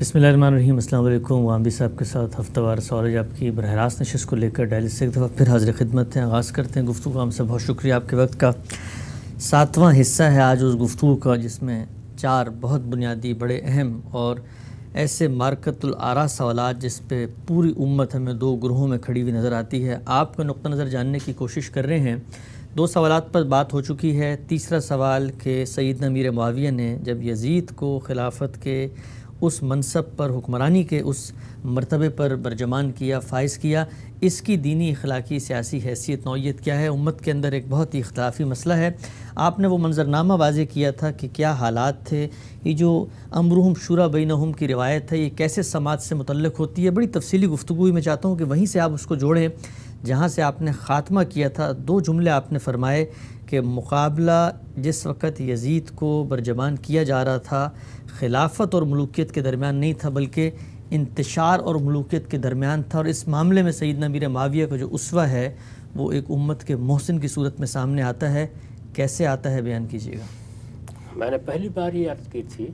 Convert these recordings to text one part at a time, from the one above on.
بسم اللہ الرحمن الرحیم۔ السلام علیکم۔ وامبی صاحب کے ساتھ ہفتہ وار سوالج آپ کی براہ راست نشست کو لے کر ڈائلی سے ایک دفعہ پھر حاضر خدمت ہیں۔ آغاز کرتے ہیں گفتگو۔ ہم سے بہت شکریہ آپ کے وقت کا۔ 7واں حصہ ہے آج اس گفتگو کا، جس میں 4 بہت بنیادی، بڑے اہم اور ایسے مارکت الآراء سوالات جس پہ پوری امت ہمیں 2 گروہوں میں کھڑی ہوئی نظر آتی ہے، آپ کا نقطہ نظر جاننے کی کوشش کر رہے ہیں۔ 2 سوالات پر بات ہو چکی ہے۔ تیسرا سوال کہ سیدنا امیر معاویہ نے جب یزید کو خلافت کے اس منصب پر، حکمرانی کے اس مرتبے پر برجمان کیا، فائز کیا، اس کی دینی، اخلاقی، سیاسی حیثیت، نوعیت کیا ہے؟ امت کے اندر ایک بہت ہی اختلافی مسئلہ ہے۔ آپ نے وہ منظرنامہ واضح کیا تھا کہ کیا حالات تھے، یہ جو امرہم شورا بینہم کی روایت ہے، یہ کیسے سماج سے متعلق ہوتی ہے؟ بڑی تفصیلی گفتگو میں چاہتا ہوں کہ وہیں سے آپ اس کو جوڑیں جہاں سے آپ نے خاتمہ کیا تھا۔ 2 جملے آپ نے فرمائے کہ مقابلہ جس وقت یزید کو برجمان کیا جا رہا تھا، خلافت اور ملوکیت کے درمیان نہیں تھا، بلکہ انتشار اور ملوکیت کے درمیان تھا، اور اس معاملے میں سیدنا امیر معاویہ کا جو اسوہ ہے وہ ایک امت کے محسن کی صورت میں سامنے آتا ہے۔ کیسے آتا ہے، بیان کیجیے گا۔ میں نے پہلی بار یہ عرض کی تھی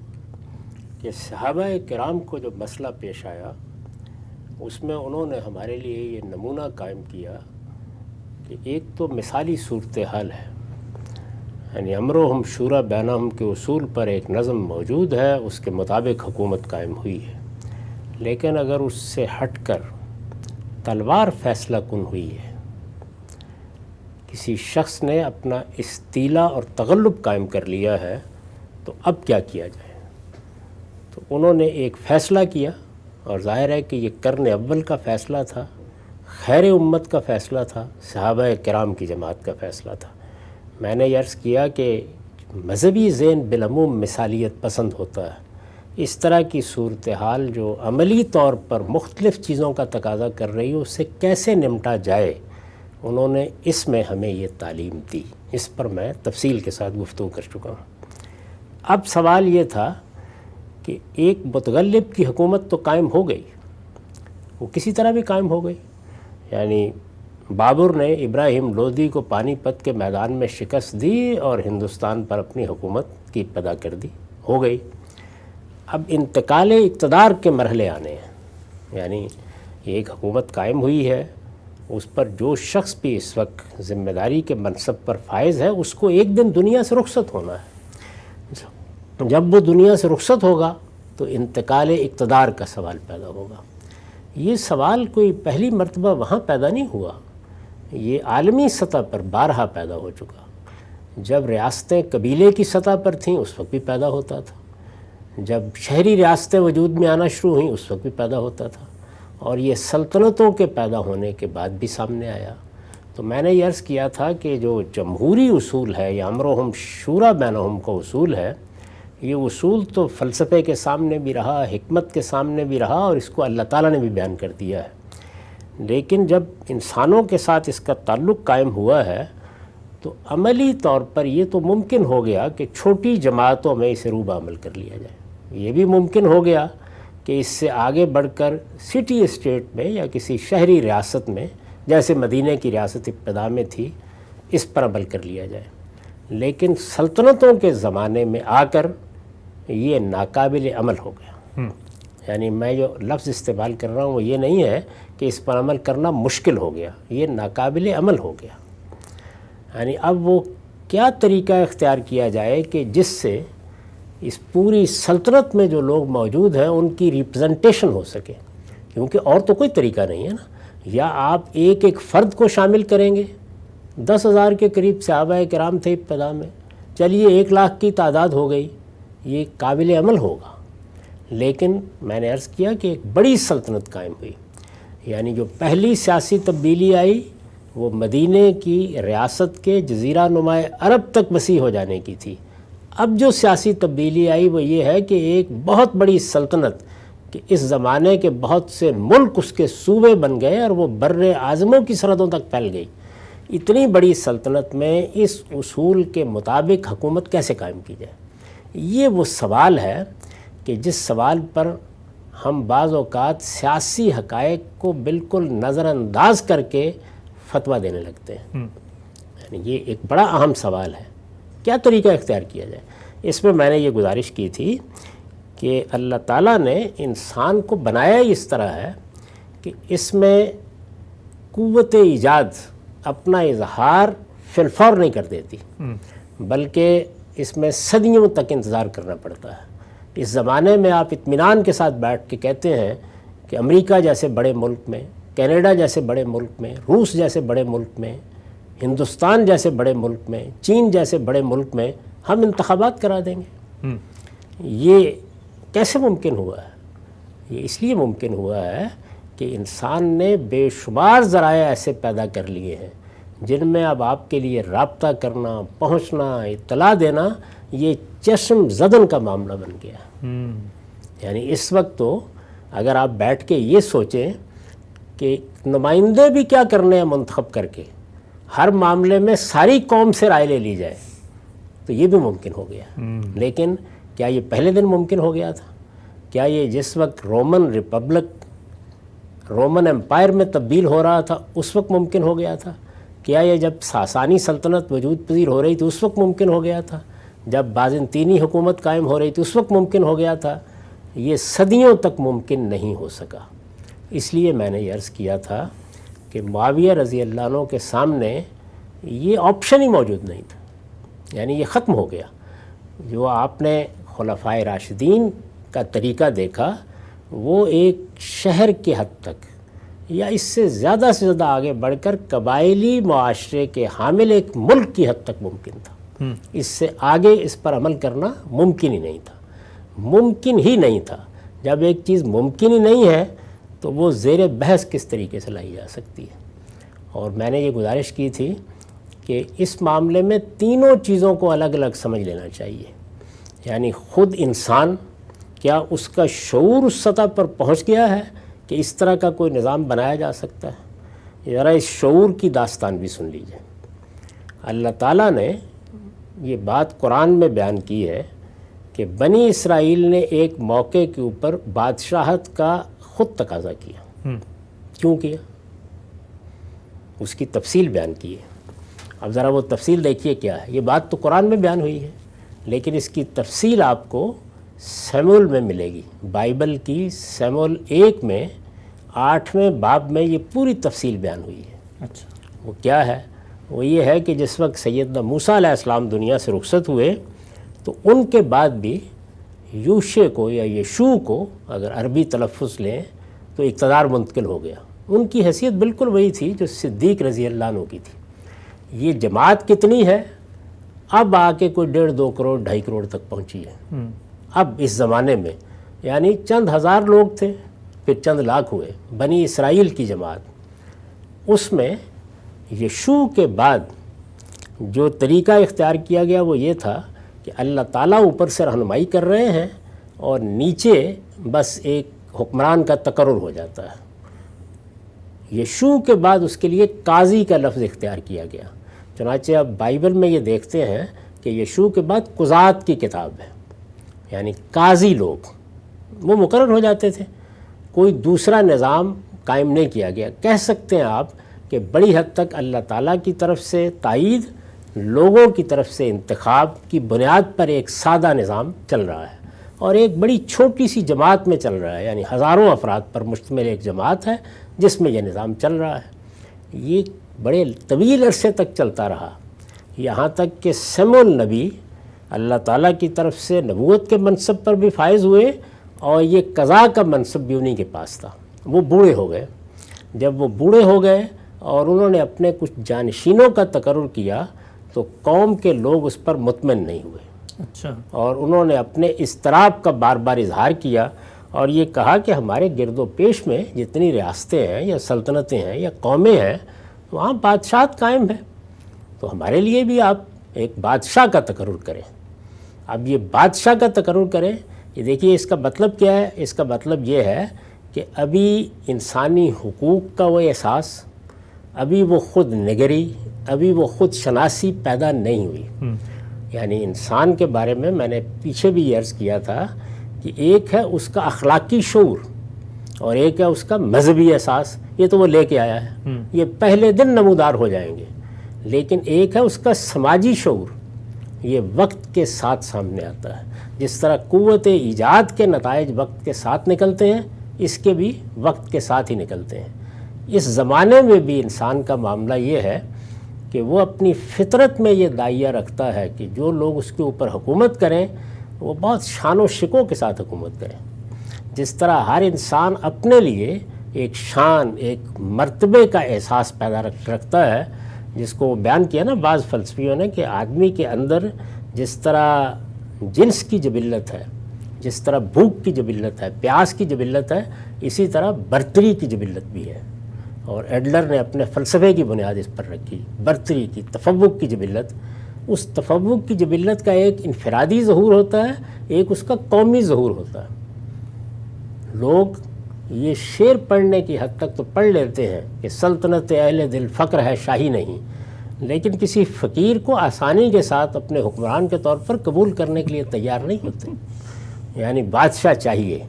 کہ صحابہ کرام کو جو مسئلہ پیش آیا اس میں انہوں نے ہمارے لیے یہ نمونہ قائم کیا کہ ایک تو مثالی صورتحال ہے، یعنی امرہم شورا بینہم کے اصول پر ایک نظم موجود ہے، اس کے مطابق حکومت قائم ہوئی ہے، لیکن اگر اس سے ہٹ کر تلوار فیصلہ کن ہوئی ہے، کسی شخص نے اپنا استیلا اور تغلب قائم کر لیا ہے، تو اب کیا کیا جائے؟ تو انہوں نے ایک فیصلہ کیا، اور ظاہر ہے کہ یہ قرن اول کا فیصلہ تھا، خیر امت کا فیصلہ تھا، صحابہ کرام کی جماعت کا فیصلہ تھا۔ میں نے یہ عرض کیا کہ مذہبی ذہن بالعموم مثالیت پسند ہوتا ہے، اس طرح کی صورتحال جو عملی طور پر مختلف چیزوں کا تقاضا کر رہی ہو، اس سے کیسے نمٹا جائے، انہوں نے اس میں ہمیں یہ تعلیم دی۔ اس پر میں تفصیل کے ساتھ گفتگو کر چکا ہوں۔ اب سوال یہ تھا کہ ایک متغلب کی حکومت تو قائم ہو گئی، وہ کسی طرح بھی قائم ہو گئی، یعنی بابر نے ابراہیم لودھی کو پانی پت کے میدان میں شکست دی اور ہندوستان پر اپنی حکومت کی ابتدا کر دی، ہو گئی۔ اب انتقال اقتدار کے مرحلے آنے ہیں، یعنی یہ ایک حکومت قائم ہوئی ہے، اس پر جو شخص بھی اس وقت ذمہ داری کے منصب پر فائز ہے، اس کو ایک دن دنیا سے رخصت ہونا ہے۔ جب وہ دنیا سے رخصت ہوگا تو انتقال اقتدار کا سوال پیدا ہوگا۔ یہ سوال کوئی پہلی مرتبہ وہاں پیدا نہیں ہوا، یہ عالمی سطح پر بارہا پیدا ہو چکا۔ جب ریاستیں قبیلے کی سطح پر تھیں اس وقت بھی پیدا ہوتا تھا، جب شہری ریاستیں وجود میں آنا شروع ہوئیں اس وقت بھی پیدا ہوتا تھا، اور یہ سلطنتوں کے پیدا ہونے کے بعد بھی سامنے آیا۔ تو میں نے یہ عرض کیا تھا کہ جو جمہوری اصول ہے یا امرہم شورا بینہم کا اصول ہے، یہ اصول تو فلسفے کے سامنے بھی رہا، حکمت کے سامنے بھی رہا، اور اس کو اللہ تعالیٰ نے بھی بیان کر دیا ہے، لیکن جب انسانوں کے ساتھ اس کا تعلق قائم ہوا ہے تو عملی طور پر یہ تو ممکن ہو گیا کہ چھوٹی جماعتوں میں اسے روبہ عمل کر لیا جائے، یہ بھی ممکن ہو گیا کہ اس سے آگے بڑھ کر سٹی اسٹیٹ میں یا کسی شہری ریاست میں، جیسے مدینہ کی ریاست ابتدا میں تھی، اس پر عمل کر لیا جائے، لیکن سلطنتوں کے زمانے میں آ کر یہ ناقابل عمل ہو گیا۔ یعنی میں جو لفظ استعمال کر رہا ہوں وہ یہ نہیں ہے کہ اس پر عمل کرنا مشکل ہو گیا، یہ ناقابل عمل ہو گیا۔ یعنی اب وہ کیا طریقہ اختیار کیا جائے کہ جس سے اس پوری سلطنت میں جو لوگ موجود ہیں ان کی ریپرزنٹیشن ہو سکے، کیونکہ اور تو کوئی طریقہ نہیں ہے نا۔ یا آپ ایک ایک فرد کو شامل کریں گے، 10,000 کے قریب صحابہ کرام تھے ابتدا میں، چلیے 1 لاکھ کی تعداد ہو گئی، یہ قابل عمل ہوگا۔ لیکن میں نے عرض کیا کہ ایک بڑی سلطنت قائم ہوئی، یعنی جو پہلی سیاسی تبدیلی آئی وہ مدینہ کی ریاست کے جزیرہ نما عرب تک وسیع ہو جانے کی تھی۔ اب جو سیاسی تبدیلی آئی وہ یہ ہے کہ ایک بہت بڑی سلطنت کہ اس زمانے کے بہت سے ملک اس کے صوبے بن گئے اور وہ بر اعظموں کی سرحدوں تک پھیل گئی۔ اتنی بڑی سلطنت میں اس اصول کے مطابق حکومت کیسے قائم کی جائے؟ یہ وہ سوال ہے کہ جس سوال پر ہم بعض اوقات سیاسی حقائق کو بالکل نظر انداز کر کے فتویٰ دینے لگتے ہیں۔ یعنی یہ ایک بڑا اہم سوال ہے، کیا طریقہ اختیار کیا جائے؟ اس میں میں نے یہ گزارش کی تھی کہ اللہ تعالیٰ نے انسان کو بنایا ہی اس طرح ہے کہ اس میں قوت ایجاد اپنا اظہار فی الفور نہیں کر دیتی، بلکہ اس میں صدیوں تک انتظار کرنا پڑتا ہے۔ اس زمانے میں آپ اطمینان کے ساتھ بیٹھ کے کہتے ہیں کہ امریکہ جیسے بڑے ملک میں، کینیڈا جیسے بڑے ملک میں، روس جیسے بڑے ملک میں، ہندوستان جیسے بڑے ملک میں، چین جیسے بڑے ملک میں ہم انتخابات کرا دیں گے۔ یہ کیسے ممکن ہوا ہے؟ یہ اس لیے ممکن ہوا ہے کہ انسان نے بے شمار ذرائع ایسے پیدا کر لیے ہیں جن میں اب آپ کے لیے رابطہ کرنا، پہنچنا، اطلاع دینا یہ چشم زدن کا معاملہ بن گیا ہے۔ یعنی اس وقت تو اگر آپ بیٹھ کے یہ سوچیں کہ نمائندے بھی کیا کرنے ہیں منتخب کر کے، ہر معاملے میں ساری قوم سے رائے لے لی جائے، تو یہ بھی ممکن ہو گیا۔ لیکن کیا یہ پہلے دن ممکن ہو گیا تھا؟ کیا یہ جس وقت رومن ریپبلک، رومن امپائر میں تبدیل ہو رہا تھا اس وقت ممکن ہو گیا تھا؟ کیا یہ جب ساسانی سلطنت وجود پذیر ہو رہی تھی اس وقت ممکن ہو گیا تھا؟ جب بازنطینی حکومت قائم ہو رہی تھی اس وقت ممکن ہو گیا تھا؟ یہ صدیوں تک ممکن نہیں ہو سکا۔ اس لیے میں نے یہ عرض کیا تھا کہ معاویہ رضی اللہ عنہ کے سامنے یہ آپشن ہی موجود نہیں تھا، یعنی یہ ختم ہو گیا۔ جو آپ نے خلفائے راشدین کا طریقہ دیکھا وہ ایک شہر کے حد تک یا اس سے زیادہ آگے بڑھ کر قبائلی معاشرے کے حامل ایک ملک کی حد تک ممکن تھا۔ اس سے آگے اس پر عمل کرنا ممکن ہی نہیں تھا، ممکن ہی نہیں تھا۔ جب ایک چیز ممکن ہی نہیں ہے تو وہ زیر بحث کس طریقے سے لائی جا سکتی ہے؟ اور میں نے یہ گزارش کی تھی کہ اس معاملے میں تینوں چیزوں کو الگ الگ سمجھ لینا چاہیے۔ یعنی خود انسان، کیا اس کا شعور اس سطح پر پہنچ گیا ہے کہ اس طرح کا کوئی نظام بنایا جا سکتا ہے؟ ذرا اس شعور کی داستان بھی سن لیجیے۔ اللہ تعالیٰ نے یہ بات قرآن میں بیان کی ہے کہ بنی اسرائیل نے ایک موقع کے اوپر بادشاہت کا خود تقاضا کیا۔ کیوں کیا؟ اس کی تفصیل بیان کی ہے۔ اب ذرا وہ تفصیل دیکھیے کیا ہے۔ یہ بات تو قرآن میں بیان ہوئی ہے، لیکن اس کی تفصیل آپ کو سیموئیل میں ملے گی۔ بائبل کی سیموئیل 1 میں 8ویں باب میں یہ پوری تفصیل بیان ہوئی ہے۔ اچھا، وہ کیا ہے؟ وہ یہ ہے کہ جس وقت سیدنا موسیٰ علیہ السلام دنیا سے رخصت ہوئے تو ان کے بعد بھی یوشع کو یا یشوع کو، اگر عربی تلفظ لیں تو اقتدار منتقل ہو گیا۔ ان کی حیثیت بالکل وہی تھی جو صدیق رضی اللہ عنہ کی تھی۔ یہ جماعت کتنی ہے؟ اب آ کے کوئی 1.5-2 کروڑ 2.5 کروڑ تک پہنچی ہے۔ اب اس زمانے میں یعنی چند ہزار لوگ تھے، پھر چند لاکھ ہوئے۔ بنی اسرائیل کی جماعت، اس میں یشوع کے بعد جو طریقہ اختیار کیا گیا وہ یہ تھا کہ اللہ تعالیٰ اوپر سے رہنمائی کر رہے ہیں اور نیچے بس ایک حکمران کا تقرر ہو جاتا ہے۔ یشوع کے بعد اس کے لیے قاضی کا لفظ اختیار کیا گیا۔ چنانچہ اب بائبل میں یہ دیکھتے ہیں کہ یشوع کے بعد قضات کی کتاب ہے، یعنی قاضی لوگ وہ مقرر ہو جاتے تھے۔ کوئی دوسرا نظام قائم نہیں کیا گیا۔ کہہ سکتے ہیں آپ کہ بڑی حد تک اللہ تعالیٰ کی طرف سے تائید، لوگوں کی طرف سے انتخاب کی بنیاد پر ایک سادہ نظام چل رہا ہے، اور ایک بڑی چھوٹی سی جماعت میں چل رہا ہے، یعنی ہزاروں افراد پر مشتمل ایک جماعت ہے جس میں یہ نظام چل رہا ہے۔ یہ بڑے طویل عرصے تک چلتا رہا، یہاں تک کہ سیموئیل نبی اللہ تعالیٰ کی طرف سے نبوت کے منصب پر بھی فائز ہوئے، اور یہ قضاء کا منصب بھی انہی کے پاس تھا۔ وہ بوڑھے ہو گئے۔ جب وہ بوڑھے ہو گئے اور انہوں نے اپنے کچھ جانشینوں کا تقرر کیا تو قوم کے لوگ اس پر مطمئن نہیں ہوئے۔ اچھا، اور انہوں نے اپنے اضطراب کا بار بار اظہار کیا اور یہ کہا کہ ہمارے گرد و پیش میں جتنی ریاستیں ہیں یا سلطنتیں ہیں یا قومیں ہیں وہاں بادشاہت قائم ہے، تو ہمارے لیے بھی آپ ایک بادشاہ کا تقرر کریں۔ اب یہ بادشاہ کا تقرر کریں، یہ دیکھیے اس کا مطلب کیا ہے؟ اس کا مطلب یہ ہے کہ ابھی انسانی حقوق کا وہ احساس، ابھی وہ خود نگری، ابھی وہ خود شناسی پیدا نہیں ہوئی۔ یعنی انسان کے بارے میں نے پیچھے بھی یہ عرض کیا تھا کہ ایک ہے اس کا اخلاقی شعور اور ایک ہے اس کا مذہبی احساس، یہ تو وہ لے کے آیا ہے، یہ پہلے دن نمودار ہو جائیں گے۔ لیکن ایک ہے اس کا سماجی شعور یہ وقت کے ساتھ سامنے آتا ہے. جس طرح قوت ایجاد کے نتائج وقت کے ساتھ نکلتے ہیں، اس کے بھی وقت کے ساتھ ہی نکلتے ہیں. اس زمانے میں بھی انسان کا معاملہ یہ ہے کہ وہ اپنی فطرت میں یہ داعیہ رکھتا ہے کہ جو لوگ اس کے اوپر حکومت کریں وہ بہت شان و شکوہ کے ساتھ حکومت کریں. جس طرح ہر انسان اپنے لیے ایک شان، ایک مرتبے کا احساس پیدا رکھتا ہے، جس کو بیان کیا نا بعض فلسفیوں نے کہ آدمی کے اندر جس طرح جنس کی جبلت ہے، جس طرح بھوک کی جبلت ہے، پیاس کی جبلت ہے، اسی طرح برتری کی جبلت بھی ہے. اور ایڈلر نے اپنے فلسفے کی بنیاد اس پر رکھی، برتری کی، تفوق کی جبلت. اس تفوق کی جبلت کا ایک انفرادی ظہور ہوتا ہے، ایک اس کا قومی ظہور ہوتا ہے. لوگ یہ شعر پڑھنے کی حد تک تو پڑھ لیتے ہیں کہ سلطنت اہل دل فقر ہے شاہی نہیں، لیکن کسی فقیر کو آسانی کے ساتھ اپنے حکمران کے طور پر قبول کرنے کے لیے تیار نہیں ہوتے. یعنی بادشاہ چاہیے،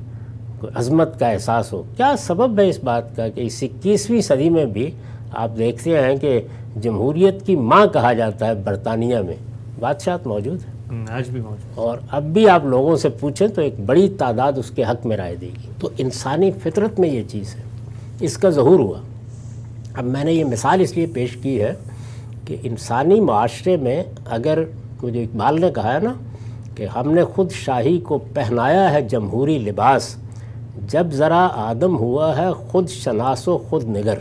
کوئی عظمت کا احساس ہو. کیا سبب ہے اس بات کا کہ اس 21ویں صدی میں بھی آپ دیکھتے ہیں کہ جمہوریت کی ماں کہا جاتا ہے برطانیہ میں بادشاہت موجود ہے، آج بھی موجود، اور اب بھی آپ لوگوں سے پوچھیں تو ایک بڑی تعداد اس کے حق میں رائے دے گی. تو انسانی فطرت میں یہ چیز ہے، اس کا ظہور ہوا. اب میں نے یہ مثال اس لیے پیش کی ہے کہ انسانی معاشرے میں اگر مجھے اقبال نے کہا ہے نا کہ ہم نے خود شاہی کو پہنایا ہے جمہوری لباس، جب ذرا آدم ہوا ہے خود شناس و خود نگر.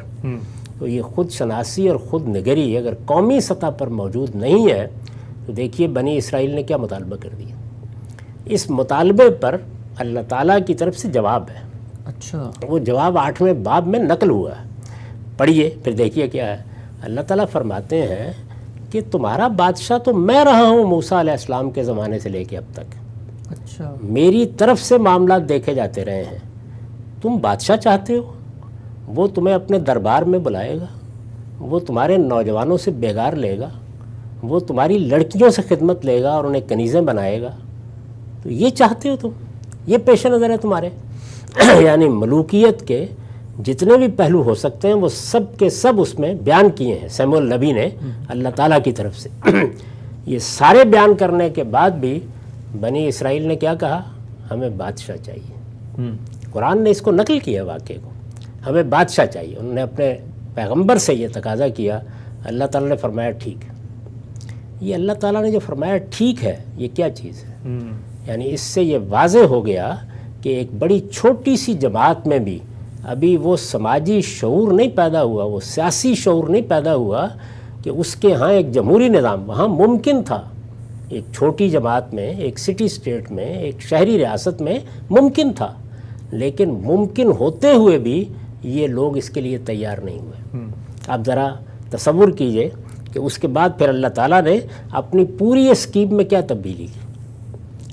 تو یہ خود شناسی اور خود نگری اگر قومی سطح پر موجود نہیں ہے تو دیکھیے بنی اسرائیل نے کیا مطالبہ کر دیا. اس مطالبے پر اللہ تعالیٰ کی طرف سے جواب ہے. اچھا، وہ جواب 8ویں باب میں نقل ہوا ہے، پڑھیے پھر دیکھیے کیا ہے. اللہ تعالیٰ فرماتے ہیں کہ تمہارا بادشاہ تو میں رہا ہوں موسیٰ علیہ السلام کے زمانے سے لے کے اب تک. اچھا، میری طرف سے معاملات دیکھے جاتے رہے ہیں. تم بادشاہ چاہتے ہو، وہ تمہیں اپنے دربار میں بلائے گا، وہ تمہارے نوجوانوں سے بیگار لے گا، وہ تمہاری لڑکیوں سے خدمت لے گا اور انہیں کنیزیں بنائے گا. تو یہ چاہتے ہو تم، یہ پیش نظر ہے تمہارے. یعنی ملوکیت کے جتنے بھی پہلو ہو سکتے ہیں وہ سب کے سب اس میں بیان کیے ہیں سیموئل نبی نے اللہ تعالیٰ کی طرف سے. یہ سارے بیان کرنے کے بعد بھی بنی اسرائیل نے کیا کہا؟ ہمیں بادشاہ چاہیے. قرآن نے اس کو نقل کیا واقعے کو، ہمیں بادشاہ چاہیے. انہوں نے اپنے پیغمبر سے یہ تقاضا کیا. اللہ تعالیٰ نے فرمایا ٹھیک. یہ اللہ تعالیٰ نے جو فرمایا ٹھیک ہے، یہ کیا چیز ہے؟ یعنی اس سے یہ واضح ہو گیا کہ ایک بڑی چھوٹی سی جماعت میں بھی ابھی وہ سماجی شعور نہیں پیدا ہوا، وہ سیاسی شعور نہیں پیدا ہوا کہ اس کے ہاں ایک جمہوری نظام وہاں ممکن تھا. ایک چھوٹی جماعت میں، ایک سٹی اسٹیٹ میں، ایک شہری ریاست میں ممکن تھا، لیکن ممکن ہوتے ہوئے بھی یہ لوگ اس کے لیے تیار نہیں ہوئے. آپ ذرا تصور کیجئے کہ اس کے بعد پھر اللہ تعالیٰ نے اپنی پوری اسکیم میں کیا تبدیلی کی.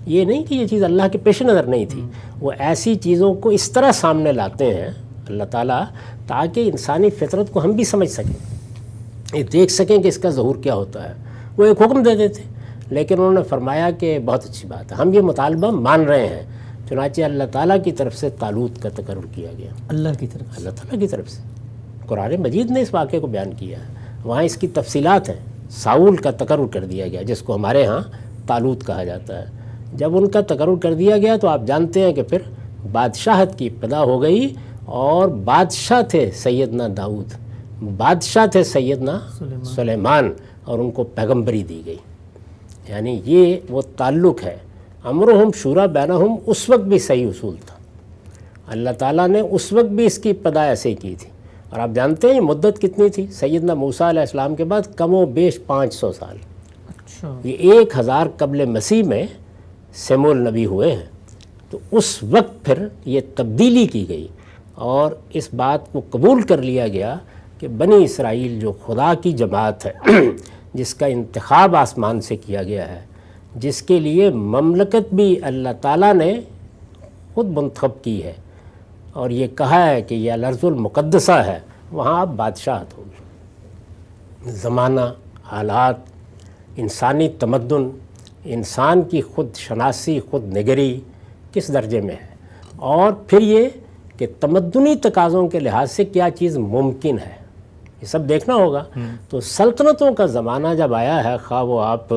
یہ نہیں کہ یہ چیز اللہ کے پیش نظر نہیں تھی، وہ ایسی چیزوں کو اس طرح سامنے لاتے ہیں اللہ تعالیٰ تاکہ انسانی فطرت کو ہم بھی سمجھ سکیں، یہ دیکھ سکیں کہ اس کا ظہور کیا ہوتا ہے. وہ ایک حکم دے دیتے، لیکن انہوں نے فرمایا کہ بہت اچھی بات ہے، ہم یہ مطالبہ مان رہے ہیں. چنانچہ اللہ تعالیٰ کی طرف سے طالوت کا تقرر کیا گیا. اللہ کی طرف، اللہ تعالیٰ کی طرف سے. قرآن مجید نے اس واقعے کو بیان کیا ہے، وہاں اس کی تفصیلات ہیں. ساؤل کا تقرر کر دیا گیا جس کو ہمارے ہاں طالوت کہا جاتا ہے. جب ان کا تقرر کر دیا گیا تو آپ جانتے ہیں کہ پھر بادشاہت کی ابتدا ہو گئی، اور بادشاہ تھے سیدنا داؤد، بادشاہ تھے سیدنا سلیمان، اور ان کو پیغمبری دی گئی. یعنی یہ وہ تعلق ہے. امرہم شورا بینہم اس وقت بھی صحیح اصول تھا. اللہ تعالیٰ نے اس وقت بھی اس کی ابتدا ایسے کی تھی. اور آپ جانتے ہیں یہ مدت کتنی تھی؟ سیدنا موسیٰ علیہ السلام کے بعد کم و بیش 500 سال. اچھا، یہ 1000 قبل مسیح میں سیموئل نبی ہوئے ہیں. تو اس وقت پھر یہ تبدیلی کی گئی اور اس بات کو قبول کر لیا گیا کہ بنی اسرائیل جو خدا کی جماعت ہے، جس کا انتخاب آسمان سے کیا گیا ہے، جس کے لیے مملکت بھی اللہ تعالیٰ نے خود منتخب کی ہے اور یہ کہا ہے کہ یہ الارض المقدسہ ہے، وہاں اب بادشاہت ہوگی. زمانہ، حالات، انسانی تمدن، انسان کی خود شناسی، خود نگری کس درجے میں ہے، اور پھر یہ کہ تمدنی تقاضوں کے لحاظ سے کیا چیز ممکن ہے، یہ سب دیکھنا ہوگا. تو سلطنتوں کا زمانہ جب آیا ہے، خواہ وہ آپ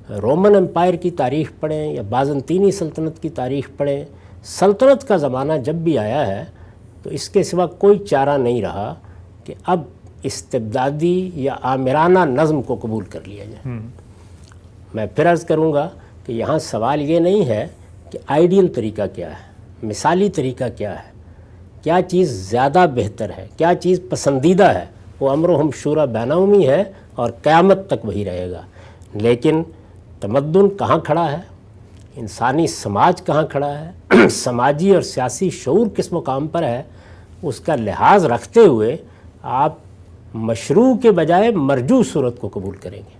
رومن امپائر کی تاریخ پڑھیں یا بازنطینی سلطنت کی تاریخ پڑھیں، سلطنت کا زمانہ جب بھی آیا ہے تو اس کے سوا کوئی چارہ نہیں رہا کہ اب استبدادی یا آمرانہ نظم کو قبول کر لیا جائے۔ میں پھر عرض کروں گا کہ یہاں سوال یہ نہیں ہے کہ آئیڈیل طریقہ کیا ہے، مثالی طریقہ کیا ہے، کیا چیز زیادہ بہتر ہے، کیا چیز پسندیدہ ہے، وہ امرہم شورا بینہم ہی ہے اور قیامت تک وہی رہے گا۔ لیکن تمدن کہاں کھڑا ہے، انسانی سماج کہاں کھڑا ہے، سماجی اور سیاسی شعور کس مقام پر ہے، اس کا لحاظ رکھتے ہوئے آپ مشروع کے بجائے مرجو صورت کو قبول کریں گے،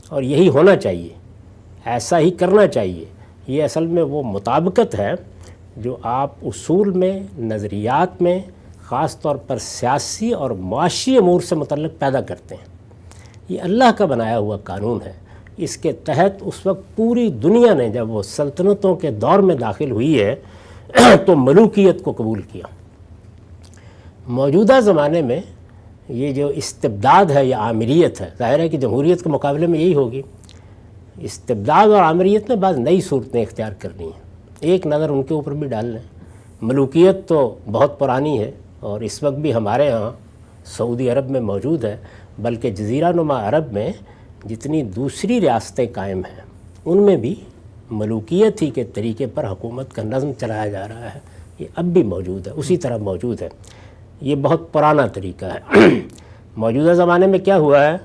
اور یہی ہونا چاہیے، ایسا ہی کرنا چاہیے۔ یہ اصل میں وہ مطابقت ہے جو آپ اصول میں، نظریات میں، خاص طور پر سیاسی اور معاشی امور سے متعلق پیدا کرتے ہیں۔ یہ اللہ کا بنایا ہوا قانون ہے۔ اس کے تحت اس وقت پوری دنیا نے جب وہ سلطنتوں کے دور میں داخل ہوئی ہے تو ملوکیت کو قبول کیا۔ موجودہ زمانے میں یہ جو استبداد ہے یا آمریت ہے، ظاہر ہے کہ جمہوریت کے مقابلے میں یہی ہوگی۔ استبداد اور آمریت نے بعض نئی صورتیں اختیار کرنی ہیں، ایک نظر ان کے اوپر بھی ڈال لیں۔ ملوکیت تو بہت پرانی ہے اور اس وقت بھی ہمارے ہاں سعودی عرب میں موجود ہے، بلکہ جزیرہ نما عرب میں جتنی دوسری ریاستیں قائم ہیں ان میں بھی ملوکیت ہی کے طریقے پر حکومت کا نظم چلایا جا رہا ہے۔ یہ اب بھی موجود ہے، اسی طرح موجود ہے۔ یہ بہت پرانا طریقہ ہے۔ موجودہ زمانے میں کیا ہوا ہے،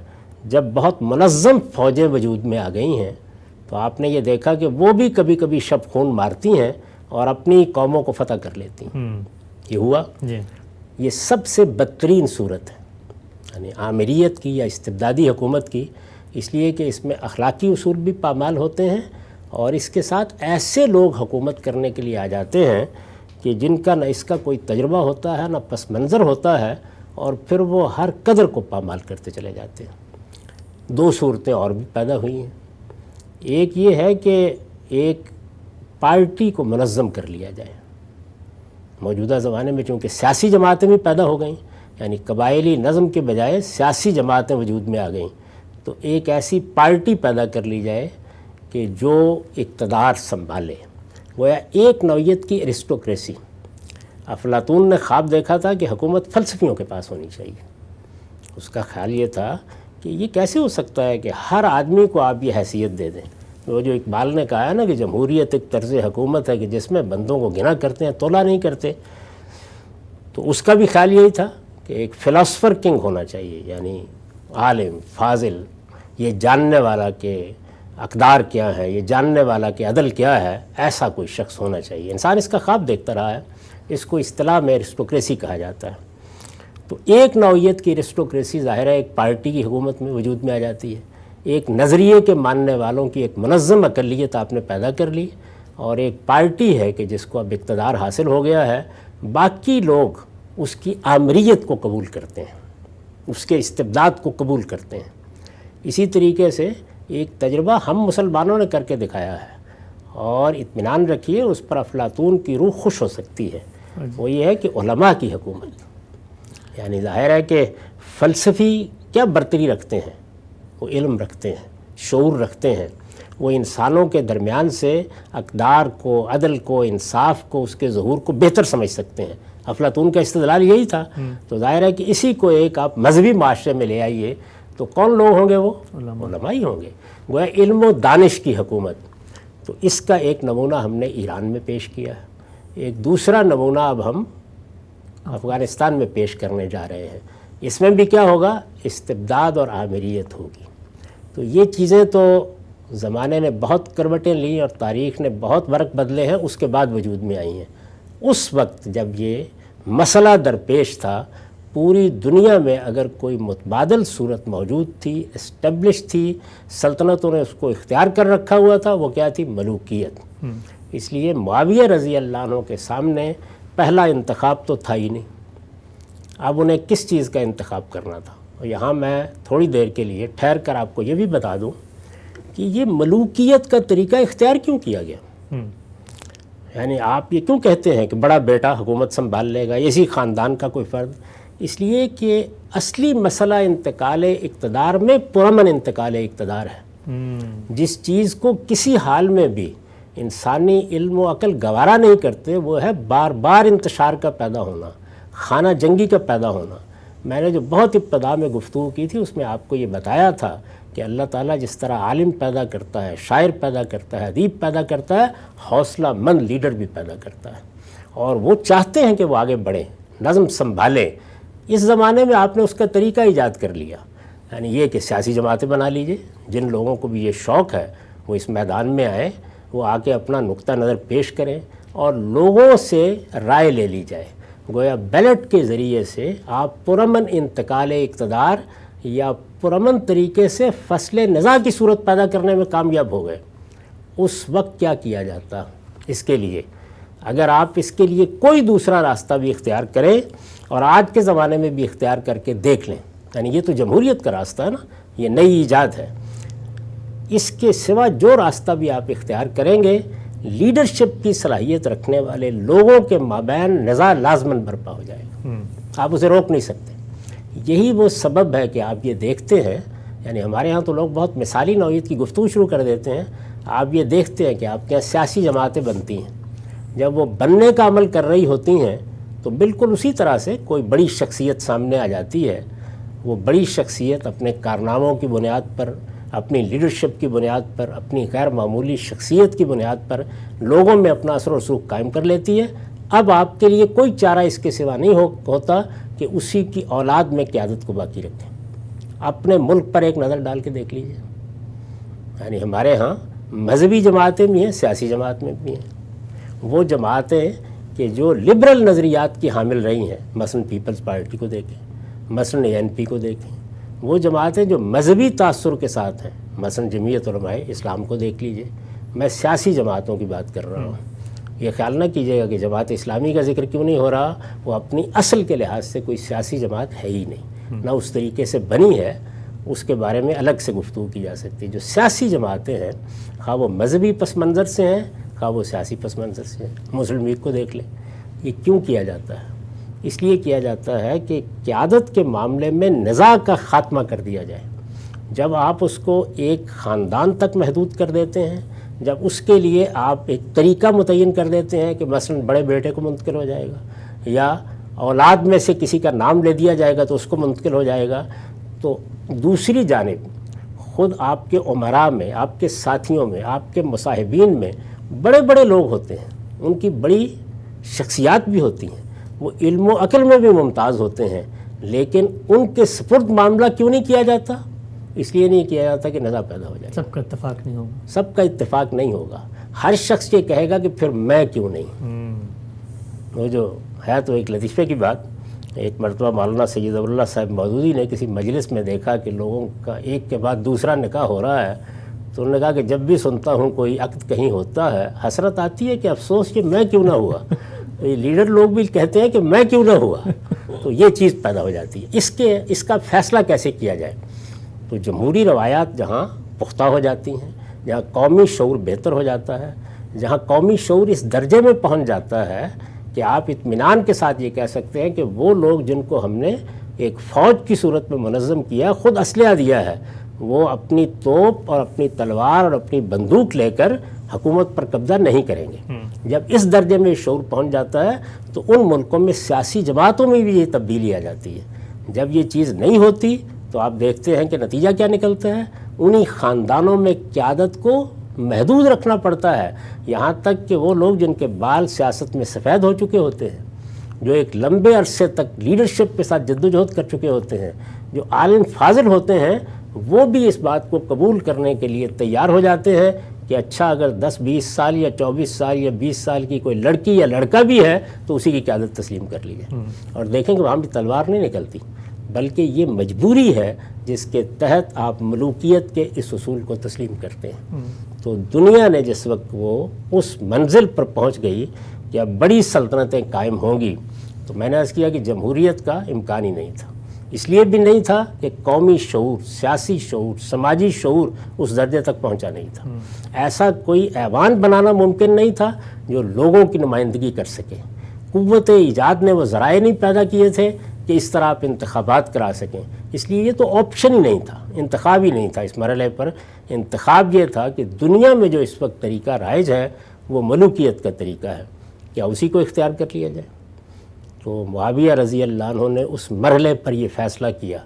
جب بہت منظم فوجیں وجود میں آ گئی ہیں تو آپ نے یہ دیکھا کہ وہ بھی کبھی کبھی شب خون مارتی ہیں اور اپنی قوموں کو فتح کر لیتی ہیں۔ یہ ہوا، یہ سب سے بدترین صورت ہے، یعنی آمریت کی یا استبدادی حکومت کی، اس لیے کہ اس میں اخلاقی اصول بھی پامال ہوتے ہیں اور اس کے ساتھ ایسے لوگ حکومت کرنے کے لیے آ جاتے ہیں کہ جن کا نہ اس کا کوئی تجربہ ہوتا ہے نہ پس منظر ہوتا ہے، اور پھر وہ ہر قدر کو پامال کرتے چلے جاتے ہیں۔ دو صورتیں اور بھی پیدا ہوئی ہیں۔ ایک یہ ہے کہ ایک پارٹی کو منظم کر لیا جائے۔ موجودہ زمانے میں چونکہ سیاسی جماعتیں بھی پیدا ہو گئیں، یعنی قبائلی نظم کے بجائے سیاسی جماعتیں وجود میں آ گئیں، تو ایک ایسی پارٹی پیدا کر لی جائے کہ جو اقتدار سنبھالے، گویا ایک نوعیت کی ایرسٹوکریسی۔ افلاطون نے خواب دیکھا تھا کہ حکومت فلسفیوں کے پاس ہونی چاہیے۔ اس کا خیال یہ تھا کہ یہ کیسے ہو سکتا ہے کہ ہر آدمی کو آپ یہ حیثیت دے دیں۔ وہ جو اقبال نے کہا ہے نا کہ جمہوریت ایک طرز حکومت ہے کہ جس میں بندوں کو گنا کرتے ہیں، تولا نہیں کرتے، تو اس کا بھی خیال یہی تھا کہ ایک فلاسفر کنگ ہونا چاہیے، یعنی عالم، فاضل، یہ جاننے والا کہ اقدار کیا ہے، یہ جاننے والا کہ عدل کیا ہے، ایسا کوئی شخص ہونا چاہیے۔ انسان اس کا خواب دیکھتا رہا ہے، اس کو اصطلاح میں ایرسٹوکریسی کہا جاتا ہے۔ تو ایک نوعیت کی ایرسٹوکریسی ظاہر ہے ایک پارٹی کی حکومت میں وجود میں آ جاتی ہے، ایک نظریے کے ماننے والوں کی ایک منظم اقلیت آپ نے پیدا کر لی، اور ایک پارٹی ہے کہ جس کو اب اقتدار حاصل ہو گیا ہے، باقی لوگ اس کی آمریت کو قبول کرتے ہیں، اس کے استبداد کو قبول کرتے ہیں۔ اسی طریقے سے ایک تجربہ ہم مسلمانوں نے کر کے دکھایا ہے، اور اطمینان رکھیے اس پر افلاطون کی روح خوش ہو سکتی ہے۔ وہ یہ ہے کہ علماء کی حکومت، یعنی ظاہر ہے کہ فلسفی کیا برتری رکھتے ہیں، وہ علم رکھتے ہیں، شعور رکھتے ہیں، وہ انسانوں کے درمیان سے اقدار کو، عدل کو، انصاف کو، اس کے ظہور کو بہتر سمجھ سکتے ہیں۔ افلاطون کا استدلال یہی تھا۔ تو ظاہر ہے کہ اسی کو ایک آپ مذہبی معاشرے میں لے آئیے تو کون لوگ ہوں گے؟ وہ علماء ہی ہوں گے، وہ علم و دانش کی حکومت۔ تو اس کا ایک نمونہ ہم نے ایران میں پیش کیا ہے، ایک دوسرا نمونہ اب ہم افغانستان میں پیش کرنے جا رہے ہیں۔ اس میں بھی کیا ہوگا؟ استبداد اور آمریت ہوگی۔ تو یہ چیزیں تو زمانے نے بہت کروٹیں لیں اور تاریخ نے بہت ورق بدلے ہیں، اس کے بعد وجود میں آئی ہیں۔ اس وقت جب یہ مسئلہ درپیش تھا، پوری دنیا میں اگر کوئی متبادل صورت موجود تھی، اسٹیبلش تھی، سلطنتوں نے اس کو اختیار کر رکھا ہوا تھا، وہ کیا تھی؟ ملوکیت۔ اس لیے معاویہ رضی اللہ عنہ کے سامنے پہلا انتخاب تو تھا ہی نہیں، اب انہیں کس چیز کا انتخاب کرنا تھا۔ اور یہاں میں تھوڑی دیر کے لیے ٹھہر کر آپ کو یہ بھی بتا دوں کہ یہ ملوکیت کا طریقہ اختیار کیوں کیا گیا؟ یعنی آپ یہ کیوں کہتے ہیں کہ بڑا بیٹا حکومت سنبھال لے گا، اسی خاندان کا کوئی فرد؟ اس لیے کہ اصلی مسئلہ انتقال اقتدار میں پرامن انتقال اقتدار ہے۔ جس چیز کو کسی حال میں بھی انسانی علم و عقل گوارا نہیں کرتے، وہ ہے بار بار انتشار کا پیدا ہونا، خانہ جنگی کا پیدا ہونا۔ میں نے جو بہت ابتدا میں گفتگو کی تھی اس میں آپ کو یہ بتایا تھا کہ اللہ تعالیٰ جس طرح عالم پیدا کرتا ہے، شاعر پیدا کرتا ہے، ادیب پیدا کرتا ہے، حوصلہ مند لیڈر بھی پیدا کرتا ہے، اور وہ چاہتے ہیں کہ وہ آگے بڑھیں، نظم سنبھالیں۔ اس زمانے میں آپ نے اس کا طریقہ ایجاد کر لیا، یعنی یہ کہ سیاسی جماعتیں بنا لیجئے، جن لوگوں کو بھی یہ شوق ہے وہ اس میدان میں آئیں، وہ آ کے اپنا نقطہ نظر پیش کریں اور لوگوں سے رائے لے لی جائے۔ گویا بیلٹ کے ذریعے سے آپ پرامن انتقال اقتدار یا پرامن طریقے سے فصل نزاع کی صورت پیدا کرنے میں کامیاب ہو گئے۔ اس وقت کیا کیا جاتا اس کے لیے؟ اگر آپ اس کے لیے کوئی دوسرا راستہ بھی اختیار کریں اور آج کے زمانے میں بھی اختیار کر کے دیکھ لیں، یعنی یہ تو جمہوریت کا راستہ ہے نا، یہ نئی ایجاد ہے، اس کے سوا جو راستہ بھی آپ اختیار کریں گے، لیڈرشپ کی صلاحیت رکھنے والے لوگوں کے مابین نزاع لازماً برپا ہو جائے گا، آپ اسے روک نہیں سکتے۔ یہی وہ سبب ہے کہ آپ یہ دیکھتے ہیں، یعنی ہمارے ہاں تو لوگ بہت مثالی نوعیت کی گفتگو شروع کر دیتے ہیں، آپ یہ دیکھتے ہیں کہ آپ کے یہاں سیاسی جماعتیں بنتی ہیں، جب وہ بننے کا عمل کر رہی ہوتی ہیں تو بالکل اسی طرح سے کوئی بڑی شخصیت سامنے آ جاتی ہے، وہ بڑی شخصیت اپنے کارناموں کی بنیاد پر، اپنی لیڈرشپ کی بنیاد پر، اپنی غیر معمولی شخصیت کی بنیاد پر لوگوں میں اپنا اثر و رسوخ قائم کر لیتی ہے۔ اب آپ کے لیے کوئی چارہ اس کے سوا نہیں ہوتا کہ اسی کی اولاد میں قیادت کو باقی رکھیں۔ اپنے ملک پر ایک نظر ڈال کے دیکھ لیجیے، یعنی ہمارے ہاں مذہبی جماعتیں بھی ہیں، سیاسی جماعت میں بھی ہیں، وہ جماعتیں کہ جو لبرل نظریات کی حامل رہی ہیں، مثلا پیپلز پارٹی کو دیکھیں، مثلا ANP کو دیکھیں، وہ جماعتیں جو مذہبی تاثر کے ساتھ ہیں، مثلا جمعیت علماء اسلام کو دیکھ لیجئے۔ میں سیاسی جماعتوں کی بات کر رہا ہوں، یہ خیال نہ کیجیے گا کہ جماعت اسلامی کا ذکر کیوں نہیں ہو رہا، وہ اپنی اصل کے لحاظ سے کوئی سیاسی جماعت ہے ہی نہیں، نہ اس طریقے سے بنی ہے، اس کے بارے میں الگ سے گفتگو کی جا سکتی ہے۔ جو سیاسی جماعتیں ہیں، خواہ وہ مذہبی پس منظر سے ہیں، خواہ وہ سیاسی پس منظر سے ہیں، مسلم لیگ کو دیکھ لیں۔ یہ کیوں کیا جاتا ہے؟ اس لیے کیا جاتا ہے کہ قیادت کے معاملے میں نزاع کا خاتمہ کر دیا جائے۔ جب آپ اس کو ایک خاندان تک محدود کر دیتے ہیں، جب اس کے لیے آپ ایک طریقہ متعین کر دیتے ہیں کہ مثلا بڑے بیٹے کو منتقل ہو جائے گا، یا اولاد میں سے کسی کا نام لے دیا جائے گا تو اس کو منتقل ہو جائے گا، تو دوسری جانب خود آپ کے امراء میں، آپ کے ساتھیوں میں، آپ کے مصاحبین میں بڑے بڑے لوگ ہوتے ہیں، ان کی بڑی شخصیات بھی ہوتی ہیں، وہ علم و عقل میں بھی ممتاز ہوتے ہیں، لیکن ان کے سپرد معاملہ کیوں نہیں کیا جاتا؟ اس لیے نہیں کیا جاتا کہ نزاع پیدا ہو جائے۔ سب کا اتفاق نہیں ہوگا، سب کا اتفاق نہیں ہوگا، ہر شخص یہ کہے گا کہ پھر میں کیوں نہیں۔ وہ جو ہے تو ایک لطیفے کی بات، ایک مرتبہ مولانا سید اللہ صاحب مودودی نے کسی مجلس میں دیکھا کہ لوگوں کا ایک کے بعد دوسرا نکاح ہو رہا ہے، تو انہوں نے کہا کہ جب بھی سنتا ہوں کوئی عقد کہیں ہوتا ہے، حسرت آتی ہے کہ افسوس کہ میں کیوں نہ ہوا۔ یہ لیڈر لوگ بھی کہتے ہیں کہ میں کیوں نہ ہوا، تو یہ چیز پیدا ہو جاتی ہے۔ اس کا فیصلہ کیسے کیا جائے؟ تو جمہوری روایات جہاں پختہ ہو جاتی ہیں، جہاں قومی شعور بہتر ہو جاتا ہے، جہاں قومی شعور اس درجے میں پہنچ جاتا ہے کہ آپ اطمینان کے ساتھ یہ کہہ سکتے ہیں کہ وہ لوگ جن کو ہم نے ایک فوج کی صورت میں منظم کیا، خود اسلحہ دیا ہے، وہ اپنی توپ اور اپنی تلوار اور اپنی بندوق لے کر حکومت پر قبضہ نہیں کریں گے۔ جب اس درجے میں شعور پہنچ جاتا ہے تو ان ملکوں میں سیاسی جماعتوں میں بھی یہ تبدیلی آ جاتی ہے۔ جب یہ چیز نہیں ہوتی تو آپ دیکھتے ہیں کہ نتیجہ کیا نکلتا ہے، انہی خاندانوں میں قیادت کو محدود رکھنا پڑتا ہے، یہاں تک کہ وہ لوگ جن کے بال سیاست میں سفید ہو چکے ہوتے ہیں، جو ایک لمبے عرصے تک لیڈرشپ کے ساتھ جدوجہد کر چکے ہوتے ہیں، جو عالم فاضل ہوتے ہیں، وہ بھی اس بات کو قبول کرنے کے لیے تیار ہو جاتے ہیں کہ اچھا اگر 10-20 سال یا 24 سال یا 20 سال کی کوئی لڑکی یا لڑکا بھی ہے تو اسی کی قیادت تسلیم کر لی جائے۔ اور دیکھیں کہ وہاں بھی تلوار نہیں نکلتی، بلکہ یہ مجبوری ہے جس کے تحت آپ ملوکیت کے اس اصول کو تسلیم کرتے ہیں۔ تو دنیا نے جس وقت وہ اس منزل پر پہنچ گئی کہ اب بڑی سلطنتیں قائم ہوں گی، تو میں نے عرض کیا کہ جمہوریت کا امکان ہی نہیں تھا۔ اس لیے بھی نہیں تھا کہ قومی شعور، سیاسی شعور، سماجی شعور اس درجے تک پہنچا نہیں تھا۔ ایسا کوئی ایوان بنانا ممکن نہیں تھا جو لوگوں کی نمائندگی کر سکے۔ قوت ایجاد نے وہ ذرائع نہیں پیدا کیے تھے کہ کہ اس طرح آپ انتخابات کرا سکیں. اس لیے یہ تو آپشن ہی نہیں تھا، انتخاب ہی نہیں تھا. اس مرحلے پر انتخاب یہ تھا کہ دنیا میں جو اس وقت طریقہ رائج ہے وہ ملوکیت کا طریقہ ہے، کیا اسی کو اختیار کر لیا جائے. تو معاویہ رضی اللہ عنہ نے اس مرحلے پر یہ فیصلہ کیا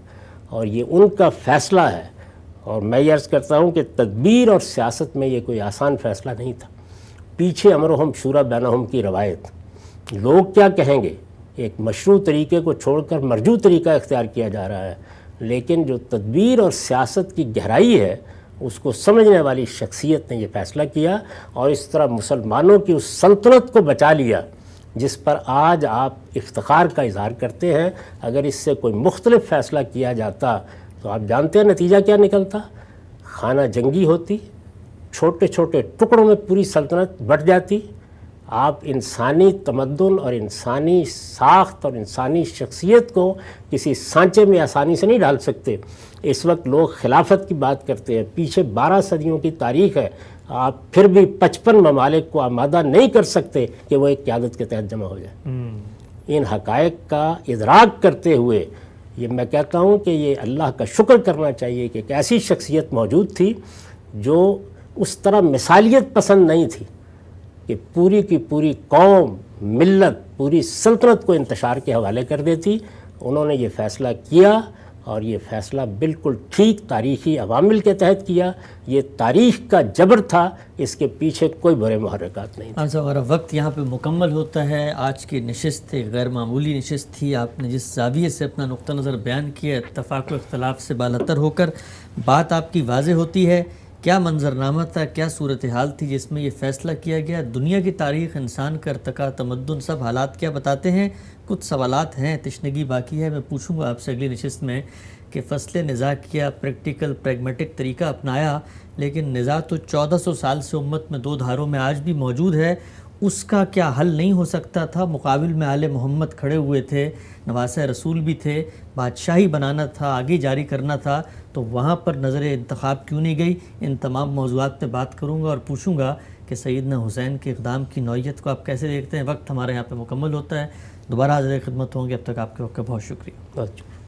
اور یہ ان کا فیصلہ ہے. اور میں یہ عرض کرتا ہوں کہ تدبیر اور سیاست میں یہ کوئی آسان فیصلہ نہیں تھا. پیچھے امرہم شورا بینہم کی روایت، لوگ کیا کہیں گے، ایک مشروع طریقے کو چھوڑ کر مرجوع طریقہ اختیار کیا جا رہا ہے، لیکن جو تدبیر اور سیاست کی گہرائی ہے اس کو سمجھنے والی شخصیت نے یہ فیصلہ کیا اور اس طرح مسلمانوں کی اس سلطنت کو بچا لیا جس پر آج آپ افتخار کا اظہار کرتے ہیں. اگر اس سے کوئی مختلف فیصلہ کیا جاتا تو آپ جانتے ہیں نتیجہ کیا نکلتا، خانہ جنگی ہوتی، چھوٹے چھوٹے ٹکڑوں میں پوری سلطنت بٹ جاتی. آپ انسانی تمدن اور انسانی ساخت اور انسانی شخصیت کو کسی سانچے میں آسانی سے نہیں ڈال سکتے. اس وقت لوگ خلافت کی بات کرتے ہیں، پیچھے 12 صدیوں کی تاریخ ہے، آپ پھر بھی 55 ممالک کو آمادہ نہیں کر سکتے کہ وہ ایک قیادت کے تحت جمع ہو جائے. ان حقائق کا ادراک کرتے ہوئے یہ میں کہتا ہوں کہ یہ اللہ کا شکر کرنا چاہیے کہ ایک ایسی شخصیت موجود تھی جو اس طرح مثالیت پسند نہیں تھی کہ پوری کی پوری قوم، ملت، پوری سلطنت کو انتشار کے حوالے کر دیتی. انہوں نے یہ فیصلہ کیا اور یہ فیصلہ بالکل ٹھیک تاریخی عوامل کے تحت کیا. یہ تاریخ کا جبر تھا، اس کے پیچھے کوئی برے محرکات نہیں تھے. ہمارا وقت یہاں پہ مکمل ہوتا ہے. آج کی نشست ایک غیر معمولی نشست تھی. آپ نے جس زاویے سے اپنا نقطہ نظر بیان کیا، اتفاق و اختلاف سے بالاتر ہو کر بات آپ کی واضح ہوتی ہے. کیا منظرنامہ تھا، کیا صورتحال تھی جس میں یہ فیصلہ کیا گیا. دنیا کی تاریخ، انسان کا ارتقاء، تمدن، سب حالات کیا بتاتے ہیں. کچھ سوالات ہیں، تشنگی باقی ہے. میں پوچھوں گا آپ سے اگلی نشست میں کہ فصل نزاع کیا، پریکٹیکل پریگمیٹک طریقہ اپنایا، لیکن نزاع تو 1400 سال سے امت میں دو دھاروں میں آج بھی موجود ہے. اس کا کیا حل نہیں ہو سکتا تھا؟ مقابل میں آل محمد کھڑے ہوئے تھے، نواسہ رسول بھی تھے، بادشاہی بنانا تھا، آگے جاری کرنا تھا، تو وہاں پر نظر انتخاب کیوں نہیں گئی؟ ان تمام موضوعات پہ بات کروں گا اور پوچھوں گا کہ سیدنا حسین کے اقدام کی نوعیت کو آپ کیسے دیکھتے ہیں. وقت ہمارے یہاں پہ مکمل ہوتا ہے. دوبارہ حاضر خدمت ہوں گے. اب تک آپ کے وقت کا بہت شکریہ.